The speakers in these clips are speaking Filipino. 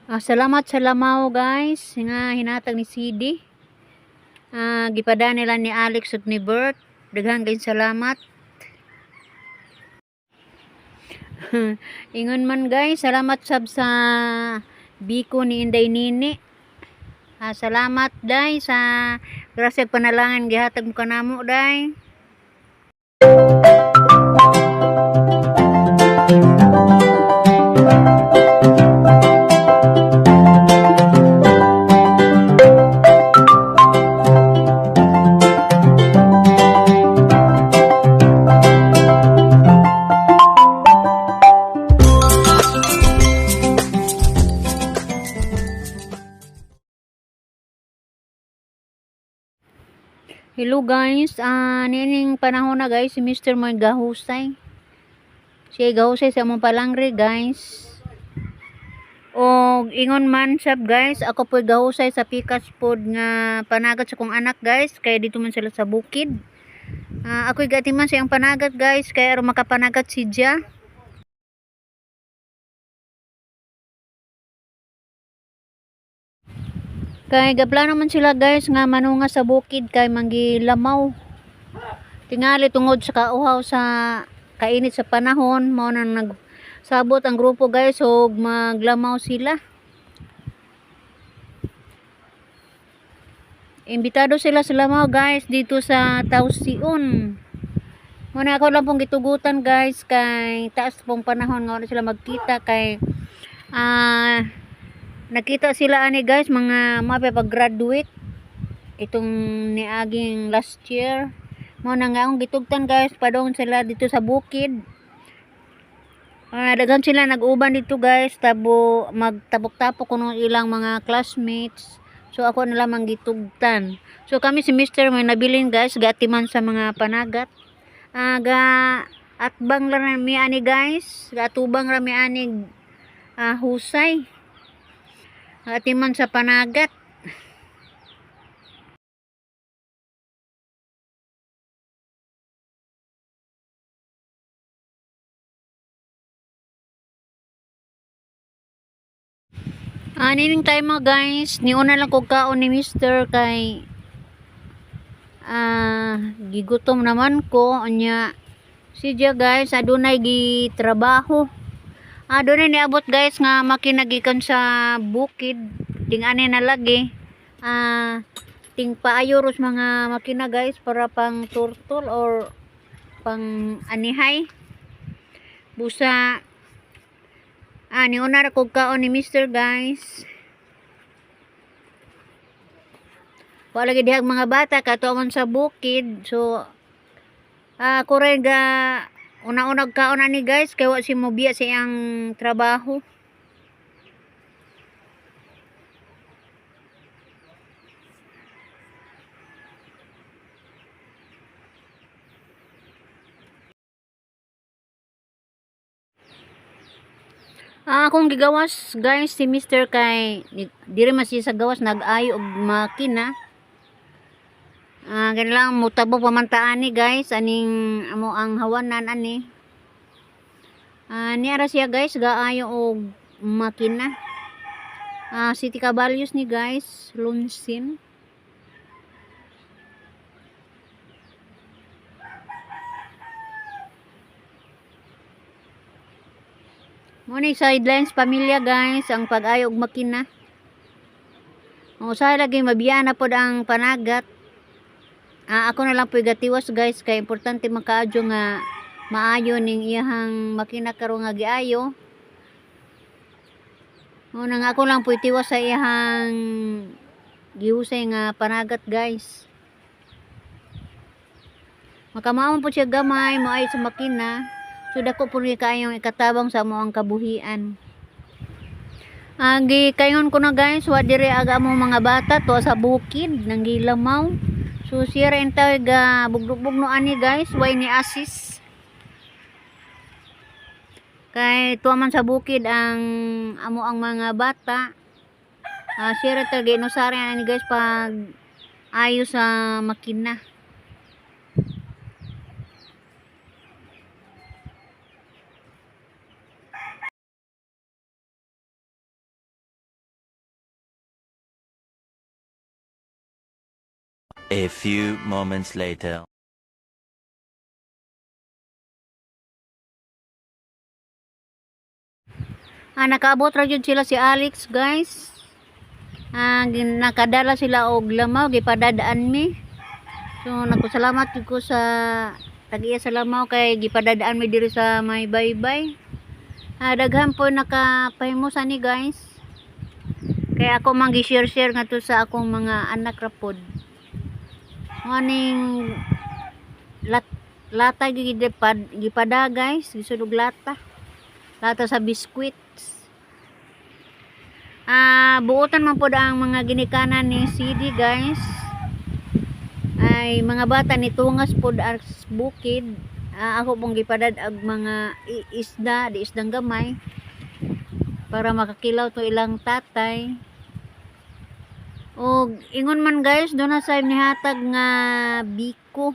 Salamat sa lamaw guys nga hinatag ni CD. Gipada nila ni Alex ug ni Bert. Daghang kayong salamat. Ingon man guys, salamat sab sa biko ni Inday Nini. Salamat day sa grasya panalangin gihatag mo kanamo day. Hello guys, nining panahon na guys, si Mr. Moy gahusay. Siya gahusay sa among palangre guys. O ingon man sab guys, ako po gahusay sa pikas pod nga panagat sa kong anak guys, kaya dito man sila sa bukid. Ako'y gatiman siyang panagat guys, kaya aron makapanagat si Dia. Kay gaplano man sila guys nga manunga sa bukid kay manggilamaw. Tingali tungod sa kauhaw sa kainit sa panahon, mao nang nagsabot ang grupo guys ug maglamaw sila. Imbitado sila sa lamaw guys dito sa Tausion. Muna ako lang pong gitugutan guys kay taas pong panahon nga wala sila magkita kay nakita sila ani guys mga mapapag-graduate itong niaging last year. Mo na nga akong gitugtan guys padong sila dito sa bukid. Daghan sila nag-uban dito guys tabo magtapok-tapok kuno ilang mga classmates. So ako na lamang gitugtan. So kami si Mr. may nabilin guys gatiman sa mga panagat. Ga atbang lang mi ani guys, gatubang ra mi ani husay. Atiman sa panagat. Nining time mo guys, niuna lang kog kaon ni Mr. kay gigutom naman ko anya si Dia guys adunay gitrabaho. Adunay niabot guys nga makinagikan sa bukid ting ani na lagi ting paayuros mga makina guys para pang turtol or pang anihay busa. Niuna ra kog kaon ni Mr. guys. Wala lagi dihag mga bata katuamon sa bukid. So kuray ga una-unag kaon ani guys kay wa si mobiya sa iyang trabaho. Akong gigawas guys si Mr. kay diri man siya sa gawas nag-ayo og makina. Kailangan mo tabo pamantaan ni guys aning amo ang hawanan ani. Niara siya guys gaayo og makina. City Caballos ni guys, Lunsin. Muna sidelines pamilya guys ang pag-ayo og makina. Usahay lagi mabiyan na pod ang panagat. Ako na lang po gatiwas guys kay importante makaadyo nga maayo ning iyahang makina karon nga giayo. Nga ako lang po itiwas sa iyahang gihusay nga panagat guys. Makamaon po siya gamay maayo sa makina. So dako po ni kayong ikatabang sa amo ang kabuhian. Gikayon ko na guys wa dire aga mo mga bata to sa bukid nang gilamaw. So siya rin tayo ga bugbog-bugno ani guys, way ni assist. Kay tuwa man sa bukid ang amo ang mga bata. Siya rin tayo ginusari ani guys pag ayos sa makina. A few moments later. Nakaabot ra jud sila si Alex, guys. Nakadala sila og lamaw gipadadaan mi. So nagpasalamat jud ko sa tag-iya sa lamaw kay gipadadaan mi diri sa may baybay. Daghan po nakapahimo sa ni, guys. Kaya ako mang gi-share nga to sa akong mga anak ra pod. Maning lata gipada, guys. Gisud og lata. Lata sa biskwits. Buotan man po ang mga ginikanan ni CD, guys. Ay mga bata ni tungas po as bukid. Ako pong gipadad ag mga isda, di isdang gamay para makakilaw to ilang tatay. O ingon man, guys, doon na sa nihatag nga biko.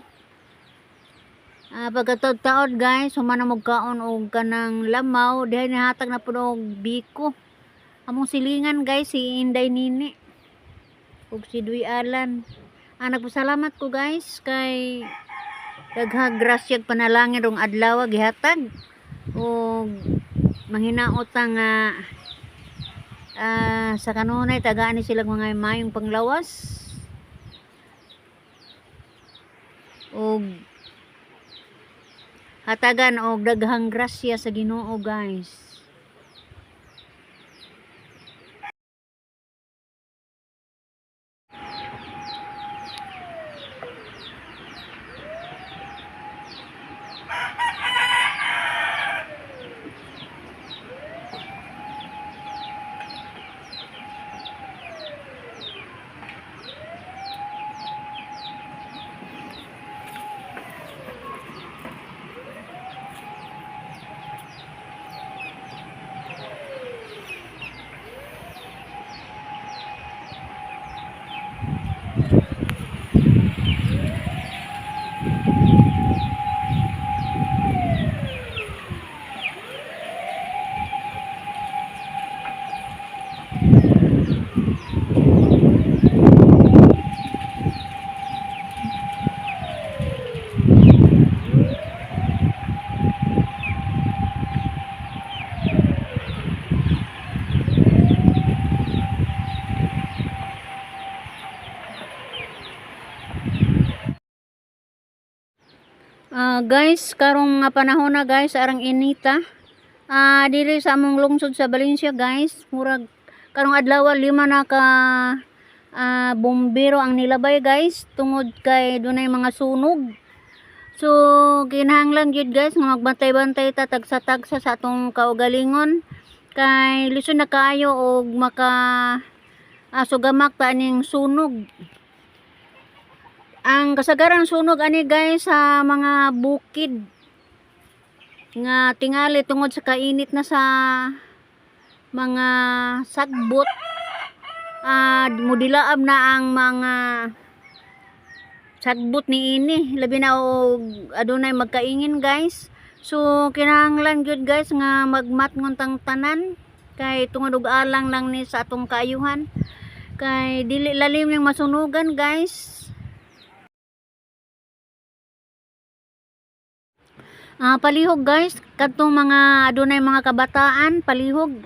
Pagkataod, guys, humana magkaon og kanang lamaw, dihay nihatag na po og biko. Among silingan, guys, si Inday Nini ug si Dwi Alan. Nagpasalamat ko, guys, kay daghang grasya ug panalangin rong adlaw gihatag ug manghinaot nga sa kanunay tagaan ni sila mga mayong panglawas ug hatagan og daghang grasya sa Ginoo, guys. Guys, karong nga panahon na, guys, arang inita. Diri sa among lungsod sa Valencia, guys, murag karong adlaw 5 na ka bombero ang nilabay, guys, tungod kay dunay mga sunog. So kinahanglan gyud, guys, nga magbantay-bantay ta tagsa-tagsa sa atong kaugalingon kay lisod na kaayo og maka sugamak ta ning sunog. Ang kasagaran sunog ani, guys, sa mga bukid nga tingali tungod sa kainit na sa mga sagbot. Mudilaab na ang mga sagbot ni ini, labi na og adunay magkaingin, guys. So kinahanglan gyud, guys, nga magmatngon tang tanan kay tungod og alang lang ni sa atong kaayuhan kay dili lalim yung masunugan, guys. Palihog, guys, kadtong mga adunay mga kabataan, palihog,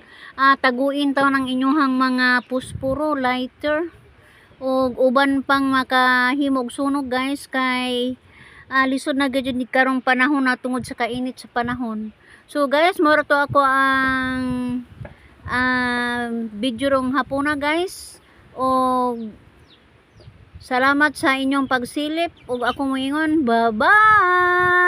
taguin taw ng inyuhang mga puspuro, lighter ug uban pang makahimog sunog, guys, kay lisod na gyud ni karong panahon na tungod sa kainit sa panahon. So, guys, moro to ako ang video rong hapuna, guys, ug salamat sa inyong pagsilip ug ako moingon, bye-bye.